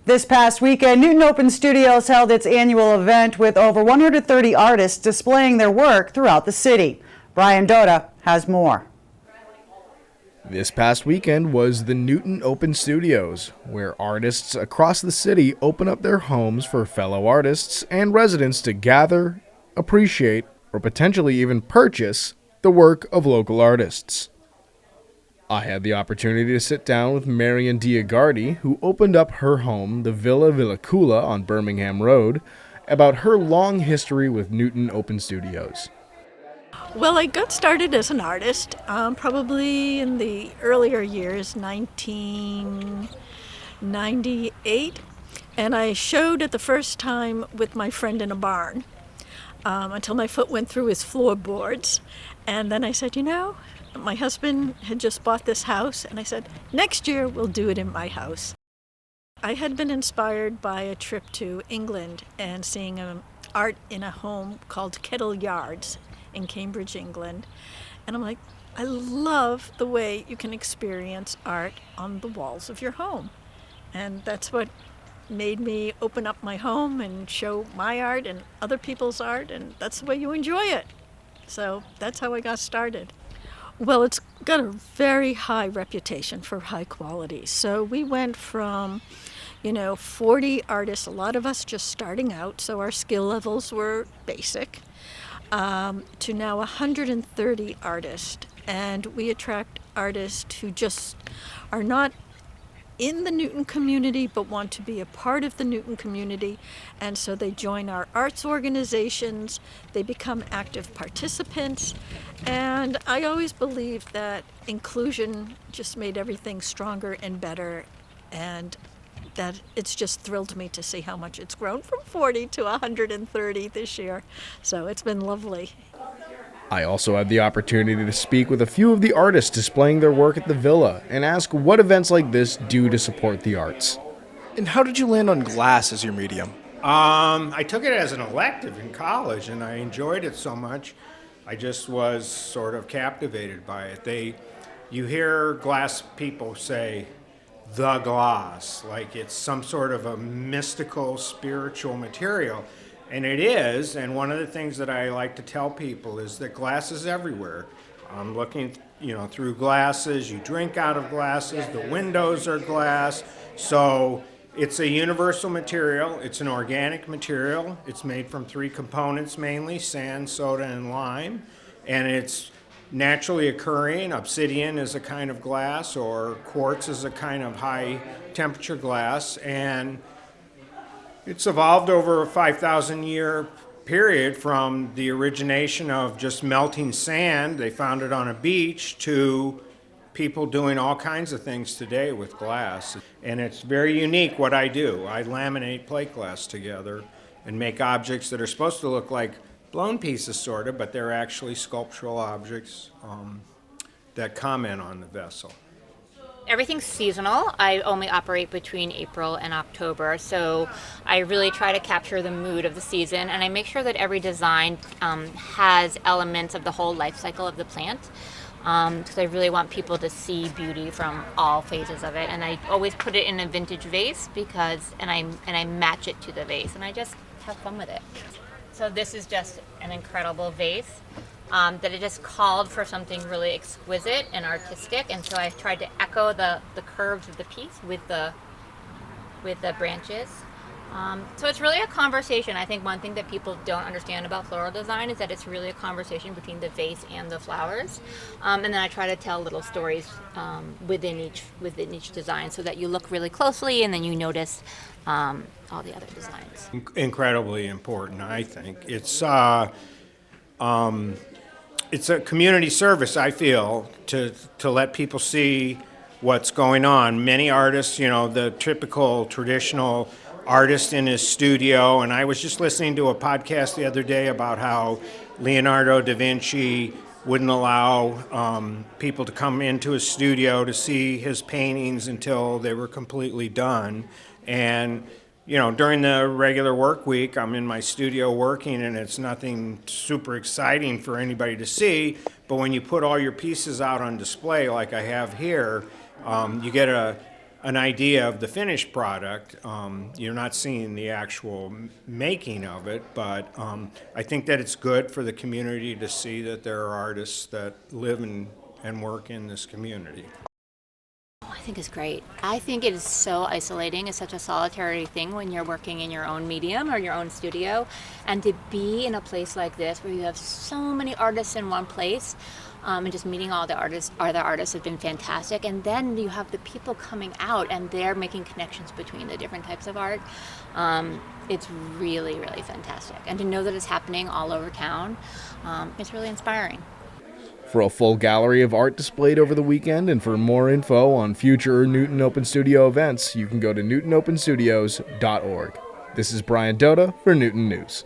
This past weekend, Newton Open Studios held its annual event with over 130 artists displaying their work throughout the city. Brian Dota has more. This past weekend was the Newton Open Studios, where artists across the city open up their homes for fellow artists and residents to gather, appreciate, or potentially even purchase the work of local artists. I had the opportunity to sit down with Marian Diagardi, who opened up her home, the Villa Villacula on Birmingham Road, about her long history with Newton Open Studios. Well, I got started as an artist probably in the earlier years, 1998, and I showed it the first time with my friend in a barn until my foot went through his floorboards. And then I said, my husband had just bought this house, and I said, next year we'll do it in my house. I had been inspired by a trip to England and seeing art in a home called Kettle Yards in Cambridge, England. And I'm like, I love the way you can experience art on the walls of your home. And that's what made me open up my home and show my art and other people's art, and that's the way you enjoy it. So that's how I got started. Well, it's got a very high reputation for high quality. So we went from, 40 artists, a lot of us just starting out, so our skill levels were basic, to now 130 artists. And we attract artists who just are not in the Newton community but want to be a part of the Newton community, and so they join our arts organizations, they become active participants, and I always believed that inclusion just made everything stronger and better, and that it's just thrilled me to see how much it's grown from 40 to 130 this year. So it's been lovely. I also had the opportunity to speak with a few of the artists displaying their work at the Villa and ask what events like this do to support the arts. And how did you land on glass as your medium? I took it as an elective in college, and I enjoyed it so much. I just was sort of captivated by it. You hear glass people say, the glass, like it's some sort of a mystical, spiritual material. And it is, and one of the things that I like to tell people is that glass is everywhere. I'm looking, through glasses, you drink out of glasses, the windows are glass. So it's a universal material, it's an organic material. It's made from 3 components mainly, sand, soda, and lime. And it's naturally occurring. Obsidian is a kind of glass, or quartz is a kind of high temperature glass. And it's evolved over a 5,000 year period from the origination of just melting sand, they found it on a beach, to people doing all kinds of things today with glass. And it's very unique what I do. I laminate plate glass together and make objects that are supposed to look like blown pieces sort of, but they're actually sculptural objects that comment on the vessel. Everything's seasonal. I only operate between April and October, so I really try to capture the mood of the season, and I make sure that every design has elements of the whole life cycle of the plant, because I really want people to see beauty from all phases of it. And I always put it in a vintage vase and I match it to the vase, and I just have fun with it. So this is just an incredible vase. That it just called for something really exquisite and artistic, and so I tried to echo the curves of the piece with the branches. So it's really a conversation. I think one thing that people don't understand about floral design is that it's really a conversation between the vase and the flowers. And then I try to tell little stories within each design, so that you look really closely and then you notice all the other designs. Incredibly important, I think. It's a community service, I feel, to let people see what's going on. Many artists, the typical traditional artist in his studio, and I was just listening to a podcast the other day about how Leonardo da Vinci wouldn't allow people to come into his studio to see his paintings until they were completely done. And during the regular work week, I'm in my studio working, and it's nothing super exciting for anybody to see. But when you put all your pieces out on display, like I have here, you get a an idea of the finished product. You're not seeing the actual making of it, but I think that it's good for the community to see that there are artists that live and work in this community. I think is great. I think it is so isolating. It's such a solitary thing when you're working in your own medium or your own studio. And to be in a place like this where you have so many artists in one place, and just meeting all the artists has been fantastic. And then you have the people coming out and they're making connections between the different types of art. It's really, really fantastic. And to know that it's happening all over town, it's really inspiring. For a full gallery of art displayed over the weekend and for more info on future Newton Open Studio events, you can go to newtonopenstudios.org. This is Brian Dota for Newton News.